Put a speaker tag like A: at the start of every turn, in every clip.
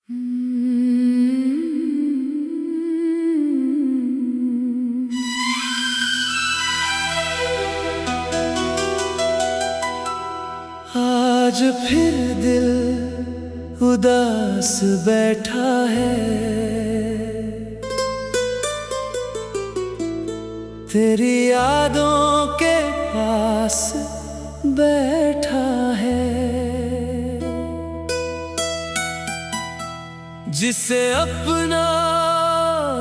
A: आज फिर दिल उदास बैठा है, तेरी यादों के पास बैठा है। जिसे अपना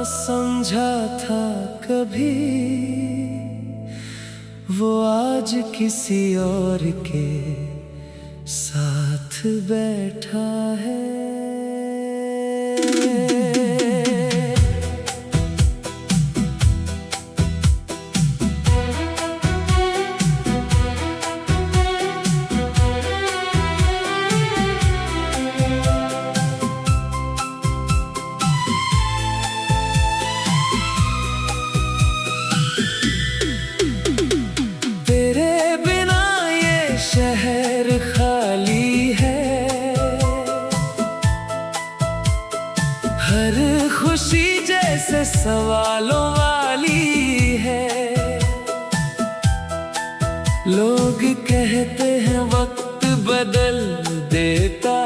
A: समझा था कभी, वो आज किसी और के साथ बैठा है। शहर खाली है, हर खुशी जैसे सवालों वाली है। लोग कहते हैं वक्त बदल देता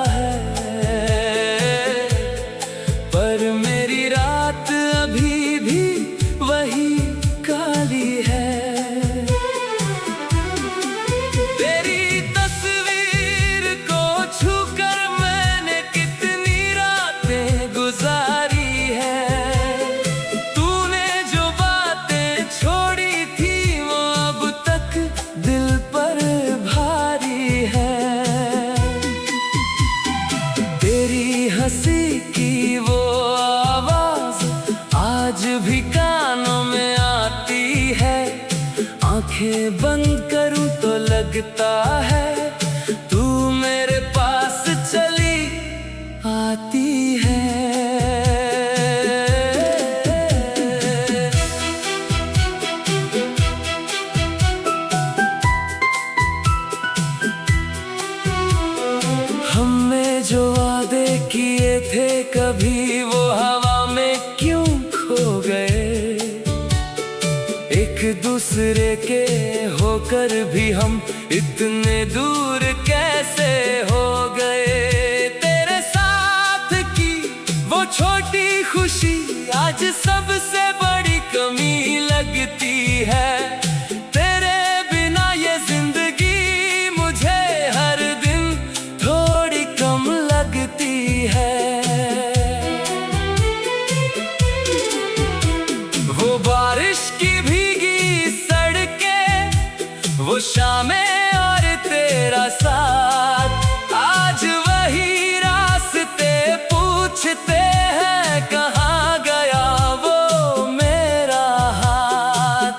A: है, पर मेरी रात अभी भी वही काली है। हंसी की वो आवाज आज भी कानों में आती है। आंखें बंद करूं तो लगता है तू मेरे पास चली आती है। हमने जो वादे किए थे कभी, वो हवा में क्यों खो गए। एक दूसरे के होकर भी हम इतने दूर कैसे हो गए। तेरे साथ की वो छोटी खुशी आज सबसे बड़ी कमी लगती है। तेरे बिना ये जिंदगी मुझे हर दिन थोड़ी कम लगती है। वो बारिश की भीगी सड़कें, वो शामें और तेरा साथ, आज वही रास्ते पूछते हैं कहाँ गया वो मेरा हाथ।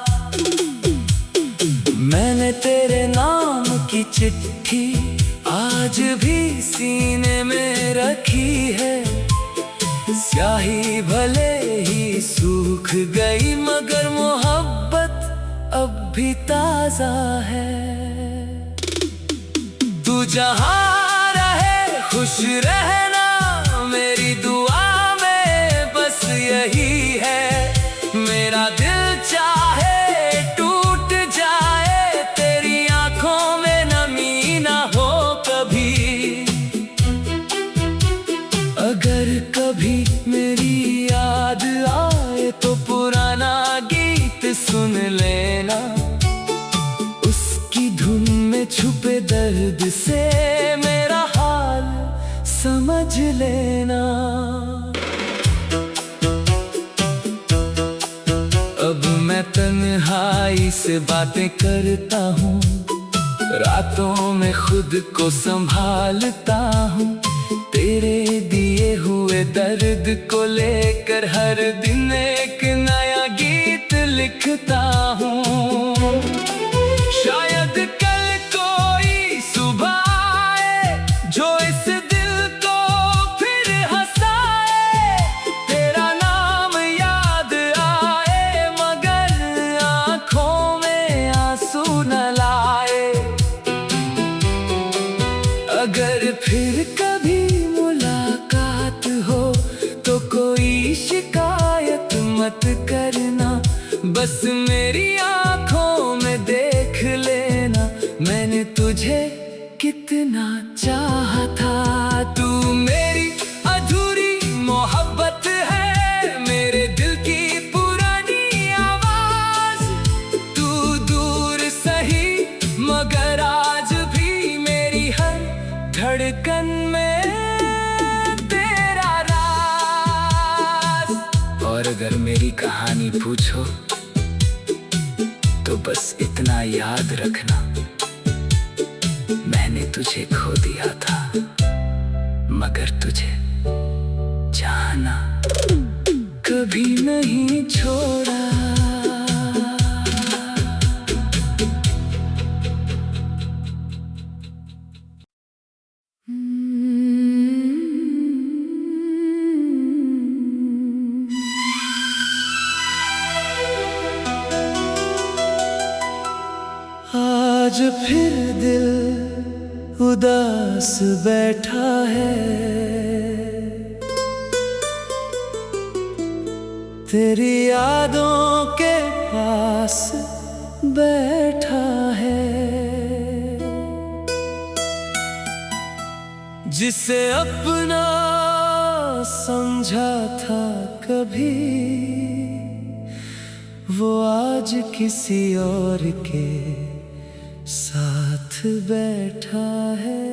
A: मैंने तेरे नाम की चिट्ठी आज भी सीने में रखी है। स्याही भले ही सूख गई, मगर मोहब्बत अब भी ताजा है। तू जहाँ रहे खुश रहना, मेरी दुआ में बस यही है। मेरा दिल चाहे टूट जाए, तेरी आंखों में नमी ना हो कभी। अगर कभी मेरी याद आए तो पुराना गीत सुन लेना, उसकी धुन में छुपे दर्द से मेरा हाल समझ लेना। अब मैं तन्हाई से बातें करता हूँ, रातों में खुद को संभालता हूँ। तेरे दिए हुए दर्द को लेकर हर दिन एक नया गीत लिखता हूँ। शायद कल कोई सुबह आए जो इस दिल को फिर हंसाए। तेरा नाम याद आए मगर आंखों में आंसू न लाए। अगर फिर कभी मुलाकात मत करना, बस मेरी आंखों में देख लेना मैंने तुझे कितना चाहा था। तू मेरी अधूरी मोहब्बत है, मेरे दिल की पुरानी आवाज। तू दूर सही मगर आज भी मेरी हर धड़कन में तेरा राज। और अगर मेरी कहानी पूछो तो बस इतना याद रखना, मैंने तुझे खो दिया था मगर तुझे चाहना कभी नहीं छोड़ा। आज फिर दिल उदास बैठा है, तेरी यादों के पास बैठा है। जिसे अपना समझा था कभी, वो आज किसी और के साथ बैठा है।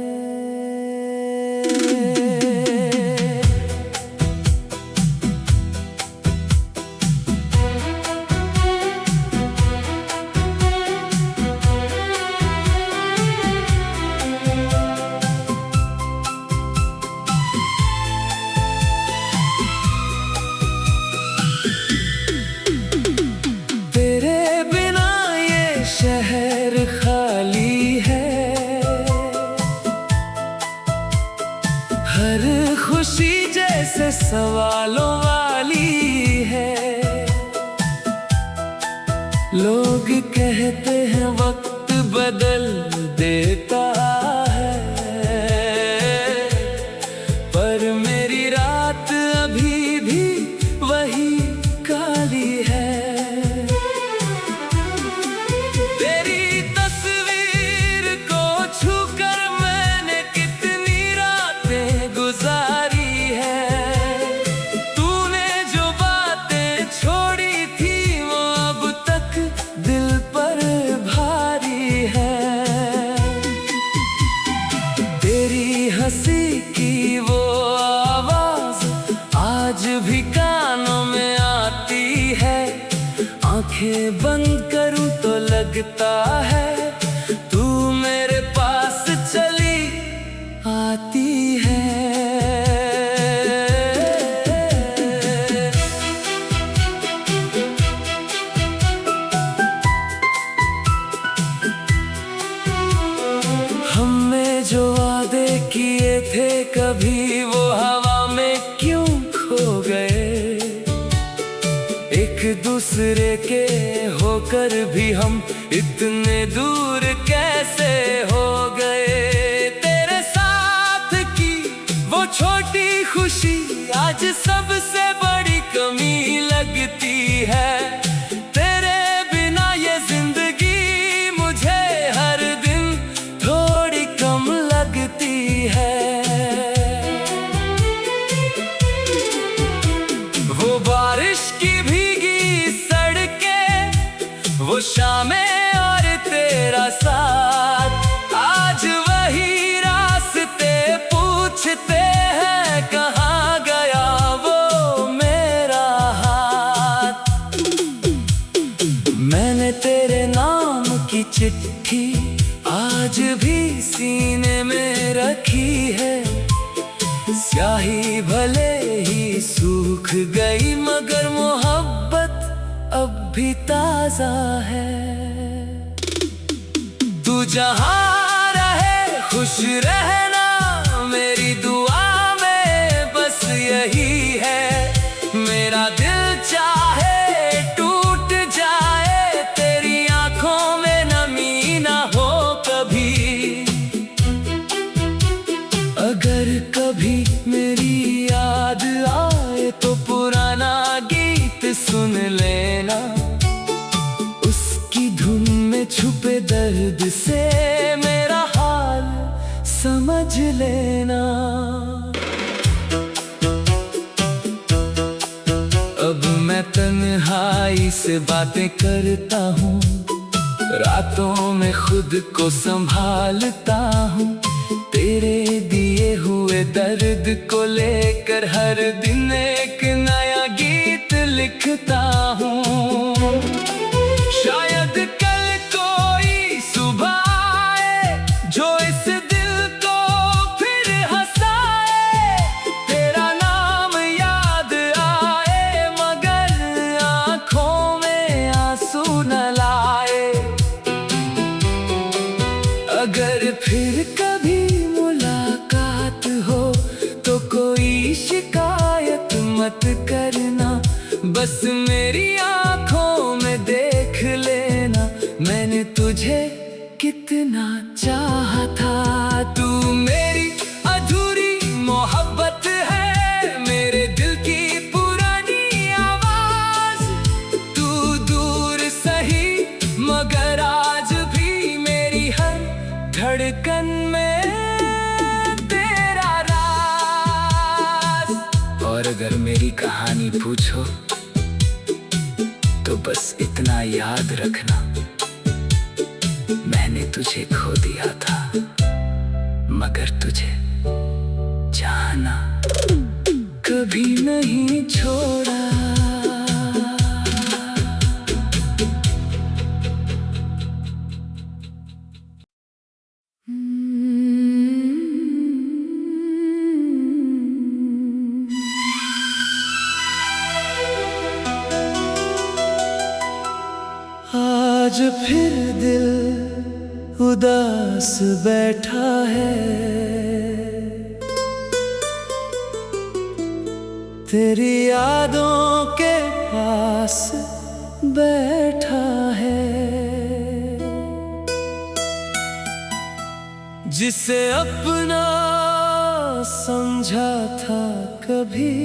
A: तेरे बिना ये शहर खाली है, हर खुशी जैसे सवालों वाली है। लोग कहते हैं वक्त बदल देता है, पर मेरी रात अभी भी वही काली है। तेरी तस्वीर को छूकर मैंने कितनी रातें गुजारी है। तूने जो बातें छोड़ी थी वो अब तक दिल पर भारी है। तेरी हंसी की वो आवाज आज भी कानों में आती है। आंखें बंद करूं तो लगता है तू मेरे पास चली आती है। हमने जो वादे किए थे कभी वो हवा में क्यों खो गए। एक दूसरे के होकर भी हम इतने दूर कैसे हो गए। तेरे साथ की वो छोटी खुशी आज सबसे बड़ी कमी लगती है। तेरे बिना ये जिंदगी मुझे हर दिन थोड़ी कम लगती है। वो बारिश की भीगी सड़कें, वो शामें और तेरा साथ, आज वही रास्ते पूछते हैं कहाँ गया वो मेरा हाथ। मैंने तेरे नाम की चिट्ठी आज भी सीने में रखी है। स्याही भले ही सूख गई मगर मोहब्बत अब भी ताजा है। तू जहाँ रहे खुश रहना मेरी दुआ में बस यही है। मेरा दिल चाहे टूट जाए, तेरी आंखों में नमी ना हो कभी। अगर कभी मेरी याद आए तो पुराना गीत सुन समझ लेना। अब मैं तन्हाई से बातें करता हूँ, रातों में खुद को संभालता हूँ। तेरे दिए हुए दर्द को लेकर हर दिन एक नया गीत लिखता हूँ। शायद कल कोई सुबह आए जो इस दिल को फिर हंसाए। तेरा नाम याद आए मगर आँखों में आंसू न लाए। अगर फिर कभी मुलाकात हो तो कोई शिकायत मत करना। बस मेरी आँखों में देख लेना, मैंने तुझे कितना चाहा था। तू मेरी अधूरी मोहब्बत है, मेरे दिल की पुरानी आवाज। तू दूर सही मगर आज भी मेरी हर धड़कन में तेरा राज। और अगर मेरी कहानी पूछो तो बस इतना याद रखना, मैंने तुझे खो दिया था मगर तुझे जाना कभी नहीं छोड़ा। आज फिर दिल उदास बैठा है, तेरी यादों के पास बैठा है। जिसे अपना समझा था कभी,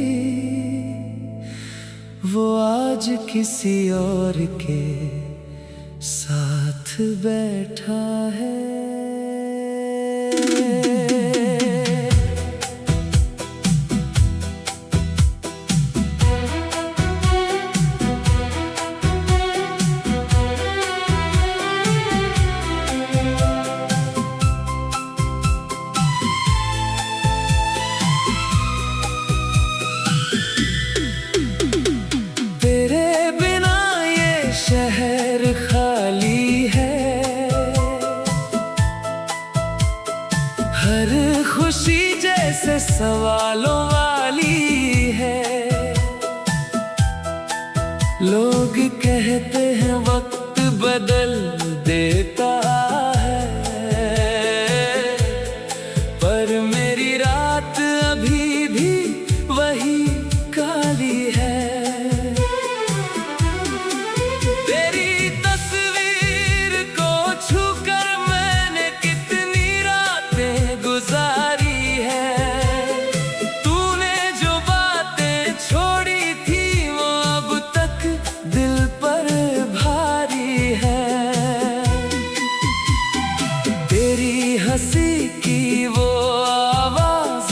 A: वो आज किसी और के साथ बैठा है। तेरे बिना ये शहर खाली है, हर खुशी जैसे सवालों वाली है। लोग कहते हैं वक्त बदल देता है, पर मेरी रात अभी भी वही काली है। तेरी तस्वीर को छूकर मैंने कितनी रातें गुजारी है। तूने जो बातें छोड़ी थी वो अब तक दिल पर भारी है। तेरी हंसी की वो आवाज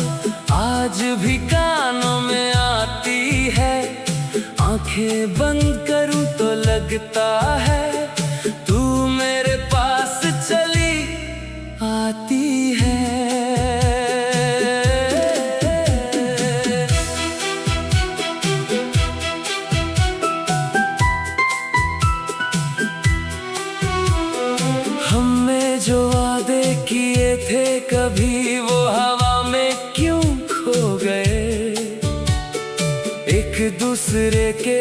A: आज भी कानों में आती है। आंखें बंद करूं तो लगता है तू मेरे पास चली आती है। हमने जो वादे किए थे कभी वो हवा में क्यों खो गए। एक दूसरे के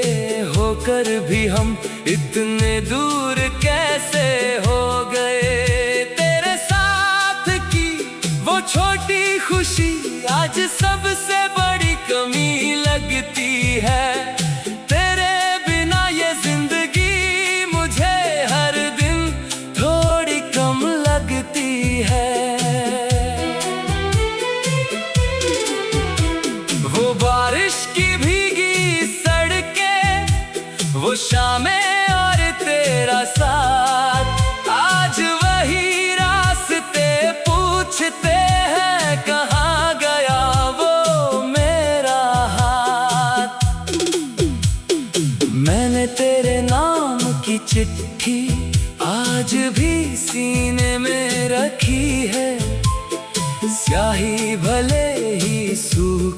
A: होकर भी हम इतने दूर कैसे हो गए। तेरे साथ की वो छोटी खुशी आज सबसे बड़ी कमी लगती है। तेरे बिना ये जिंदगी मुझे हर दिन थोड़ी कम लगती है। वो बारिश की भीगी सड़कें, वो शामें और तेरा साथ, आज वही रास्ते पूछते हैं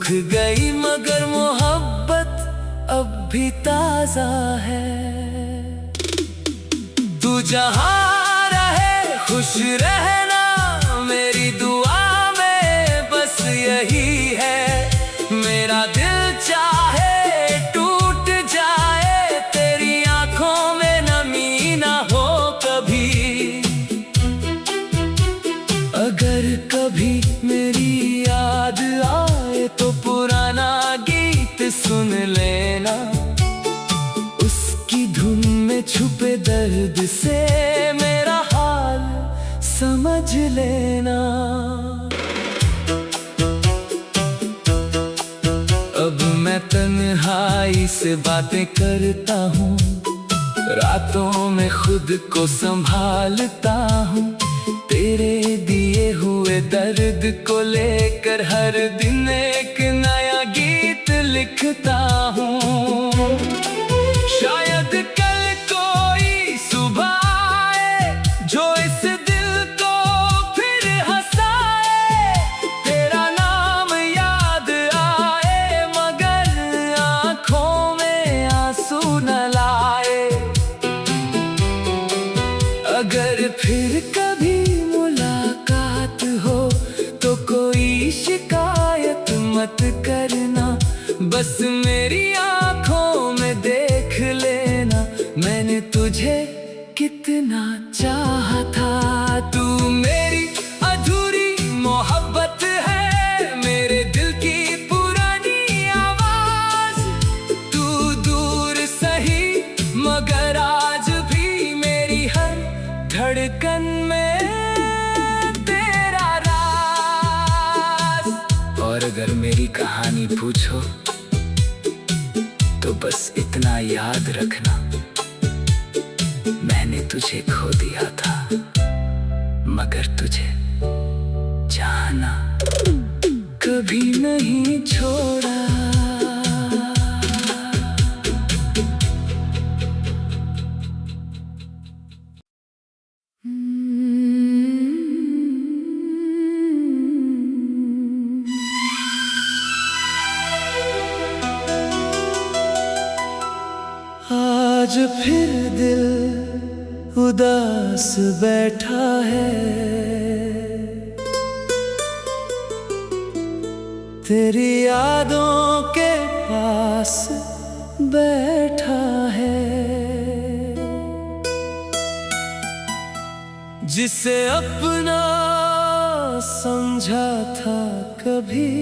A: सूख गई मगर मोहब्बत अब भी ताजा है। तू जहाँ रहे खुश रहना, मेरी दुआ में बस यही है। मेरा दिल चाहे टूट जाए, तेरी आंखों में नमी ना हो कभी। अगर कभी मेरी याद आए तो पुराना गीत सुन लेना, उसकी धुन में छुपे दर्द से मेरा हाल समझ लेना। अब मैं तन्हाई से बातें करता हूँ, रातों में खुद को संभालता हूँ। तेरे दिए हुए दर्द को लेकर हर दिन एक नया गीत लिखता हूँ। शायद कल कोई सुबह आए जो इस दिल को फिर हंसाए। तेरा नाम याद आए मगर आँखों में आंसू न लाए। अगर फिर कभी मुलाकात हो तो कोई शिकायत मत करना, बस मेरी आंखों में देख लेना मैंने तुझे कितना चाहा था। तू मेरी अधूरी मोहब्बत है, मेरे दिल की पुरानी आवाज। तू दूर सही मगर आज भी मेरी हर धड़कन में तेरा राज। और अगर मेरी कहानी पूछो तो बस इतना याद रखना, मैंने तुझे खो दिया था मगर तुझे जाना कभी नहीं छोड़ा। आज फिर दिल उदास बैठा है, तेरी यादों के पास बैठा है। जिसे अपना समझा था कभी,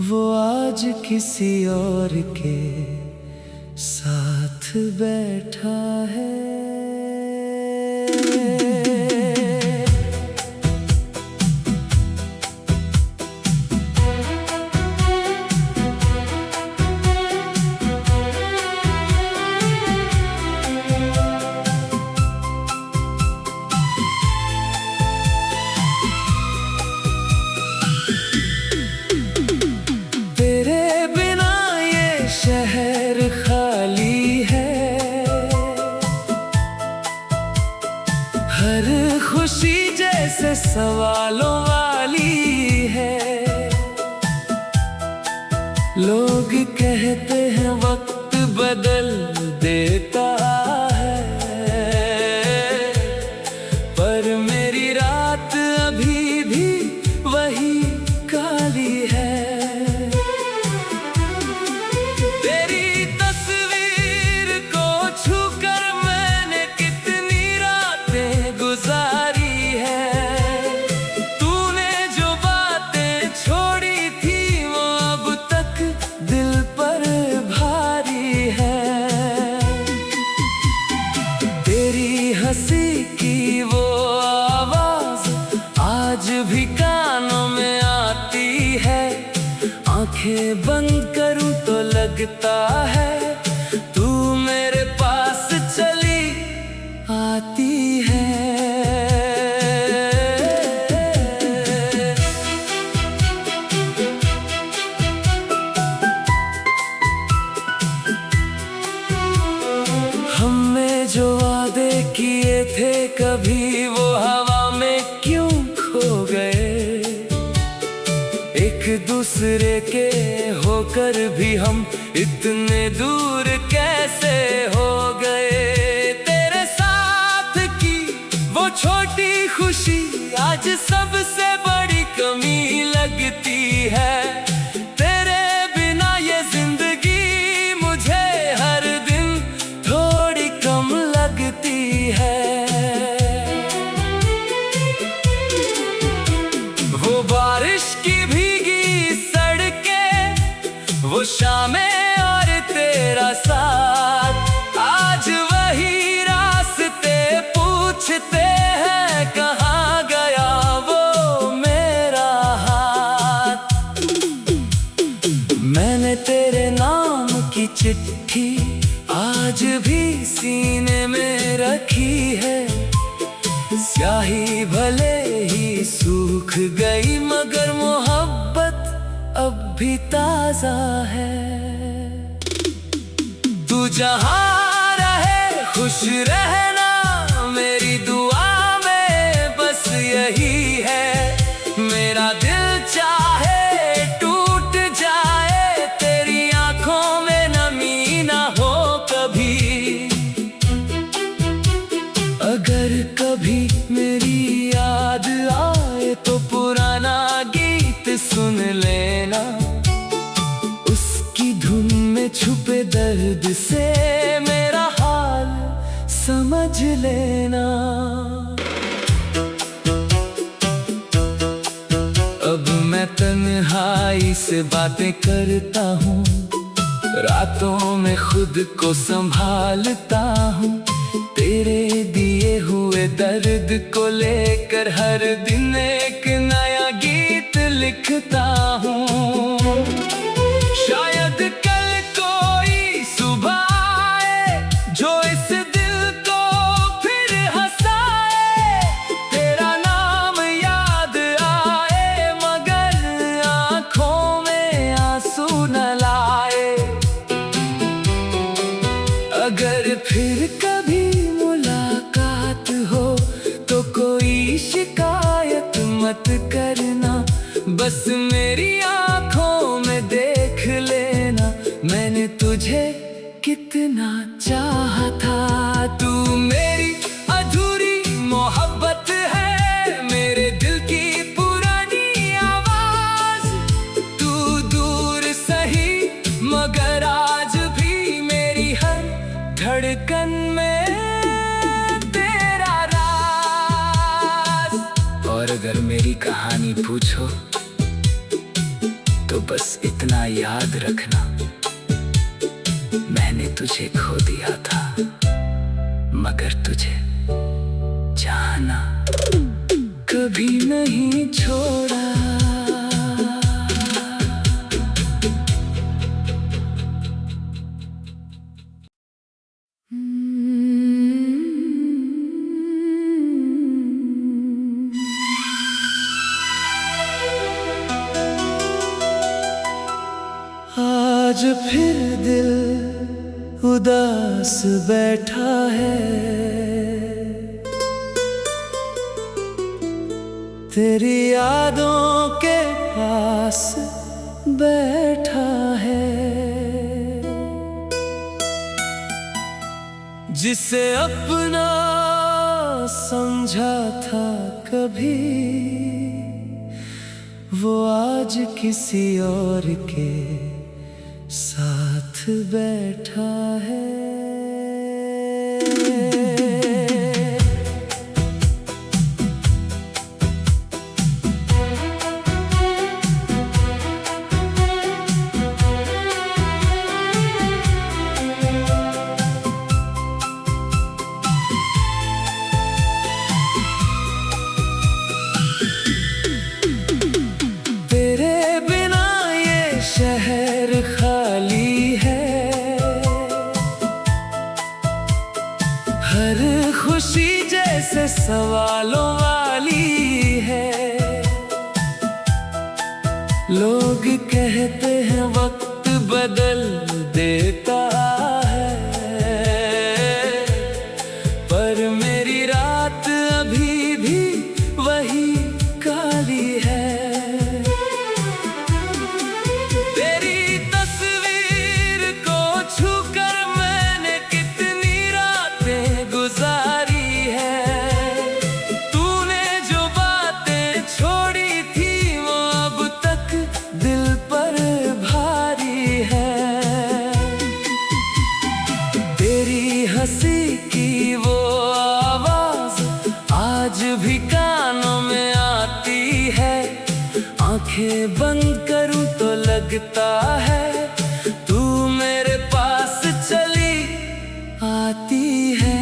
A: वो आज किसी और के साथ बैठा है। तेरे बिना ये शहर खाली है, हर खुशी जैसे सवालों वाली है। लोग कहते हैं वक्त बदल देता है, पर मेरी रात अभी भी वही काली है। तेरी तस्वीर को छूकर मैंने कितनी रातें गुजारी है। तूने जो बातें छोड़ी थी वो अब तक दिल पर भारी है। तेरी हंसी की वो आवाज आज भी कानों में आती है। आंखें बंद करूं तो लगता है तू मेरे पास चली आती है। हमने जो वादे किए थे कभी वो हवा में क्यों खो गए। एक दूसरे के होकर भी हम इतने दूर कैसे हो गए। तेरे साथ की वो छोटी खुशी आज सबसे बड़ी कमी लगती है। तेरे बिना ये जिंदगी मुझे हर दिन थोड़ी कम लगती है। वो बारिश की भीगी सड़कें, वो शामें और तेरा साथ, आज वही रास्ते पूछते हैं कहाँ गया वो मेरा हाथ। मैंने तेरे नाम की चिट्ठी आज भी सीने में रखी है। स्याही भले ही सूख गई मगर मोहब्बत अब भी ताजा है। तू जहाँ रहे खुश रहना, मेरी दुआ में बस यही है। मेरा दिल चाहे टूट जाए, तेरी आंखों में नमी ना हो कभी। अगर कभी मेरी याद आए तो पुराना गीत सुन लेना, उसकी धुन में छुपे दर्द से मेरा हाल समझ लेना। अब मैं तन्हाई से बातें करता हूँ, रातों में खुद को संभालता हूँ। तेरे दिए हुए दर्द को लेकर हर दिन एक नया गीत लिखता हूँ। शायद कल कोई सुबह आए जो इस दिल को फिर हंसाए। तेरा नाम याद आए मगर आंखों में आंसू न लाए। अगर फिर कभी मुलाकात हो तो कोई शिकायत मत करना, बस मेरी आंखों में देख लेना मैंने तुझे कितना चाहा था। तू मेरी अधूरी मोहब्बत है, मेरे दिल की पुरानी आवाज। तू दूर सही मगर आज भी मेरी हर धड़कन में तेरा राज। और अगर मेरी कहानी पूछो तो बस इतना याद रखना, मैंने तुझे खो दिया था मगर तुझे जाना कभी नहीं छोड़ा। आज फिर दिल उदास बैठा है, तेरी यादों के पास बैठा है। जिसे अपना समझा था कभी, वो आज किसी और के साथ बैठा है। तेरे बिना ये शहर खाली है, हर खुशी जैसे सवालों वाली है। लोग कहते हैं वक्त बदल देता है, पर मेरी रात अभी भी वही काली है। लगता है तू मेरे पास चली आती है।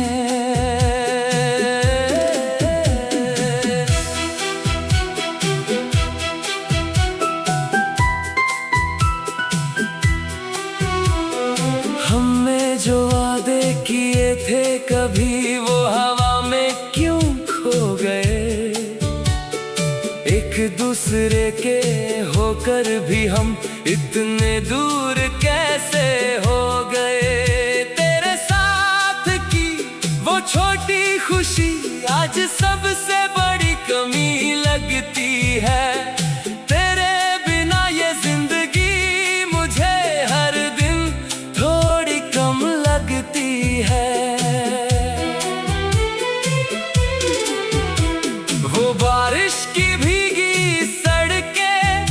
A: हमने जो वादे किए थे कभी वो हवा में क्यों खो गए। एक दूसरे के होकर भी हम इतने दूर कैसे हो गए। तेरे साथ की वो छोटी खुशी आज सबसे बड़ी कमी लगती है। तेरे बिना ये जिंदगी मुझे हर दिन थोड़ी कम लगती है। वो बारिश की भीगी सड़कें,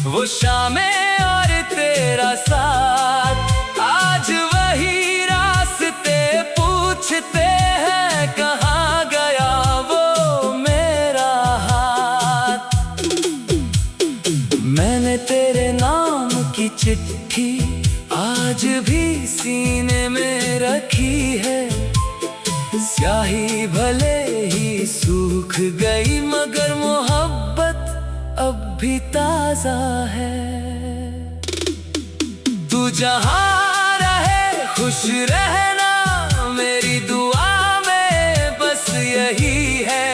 A: वो शामें और तेरा साथ, आज वही रास्ते पूछते हैं कहाँ गया वो मेरा हाथ। मैंने तेरे नाम की चिट्ठी आज भी सीने में रखी है। स्याही भले ही सूख गई मगर मोहब्बत अब भी ताजा है। तू जहाँ रहे खुश रहना मेरी दुआ में बस यही है।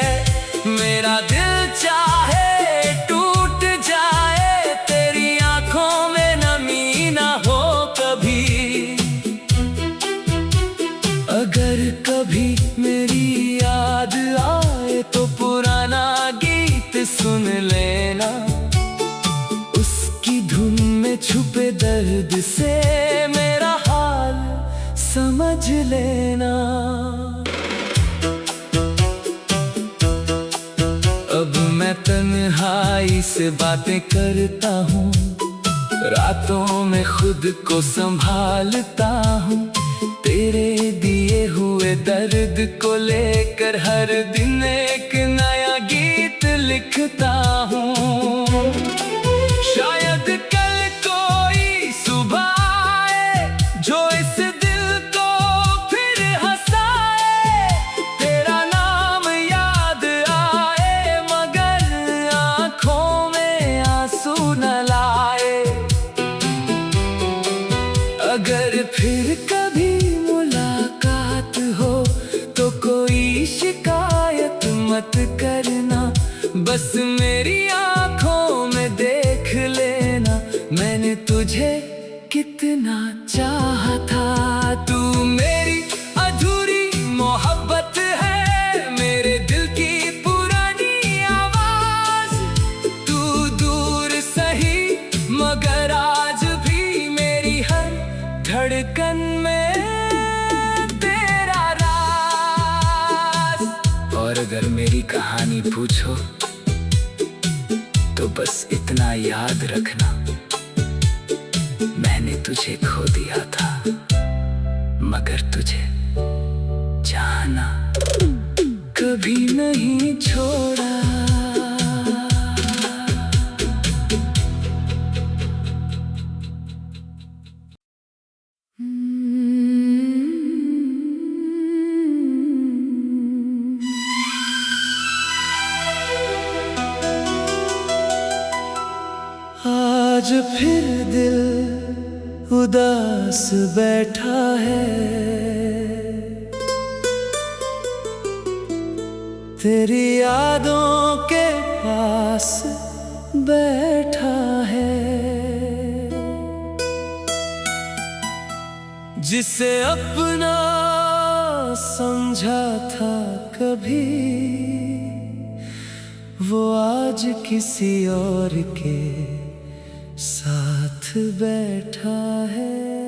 A: मेरा दिल चाहे टूट जाए तेरी आंखों में नमी ना हो कभी। अगर कभी मेरी याद आए तो पुराना गीत सुन लेना। उसकी धुन में छुपे दर्द से मेरा हाल समझ लेना। अब मैं तन्हाई से बातें करता हूँ, रातों में खुद को संभालता हूँ। तेरे दिए हुए दर्द को लेकर हर दिन एक नया गीत लिखता हूँ। शायद कल कोई सुबह आए जो इस दिल को फिर हंसाए। तेरा नाम याद आए मगर आंखों में आंसू न लाए। अगर फिर कभी मुलाकात हो तो कोई शिकायत मत करना। बस मेरी आंखों में देख लेना मैंने तुझे कितना चाहा था। तू मेरी अधूरी मोहब्बत है, मेरे दिल की पुरानी आवाज। तू दूर सही मगर आज भी मेरी हर धड़कन में तेरा राज। और अगर मेरी कहानी पूछो तो बस इतना याद रखना, मैंने तुझे खो दिया था मगर तुझे जाना कभी नहीं छोड़ा। आज फिर दिल उदास बैठा है, तेरी यादों के पास बैठा है। जिसे अपना समझा था कभी वो आज किसी और के साथ बैठा है।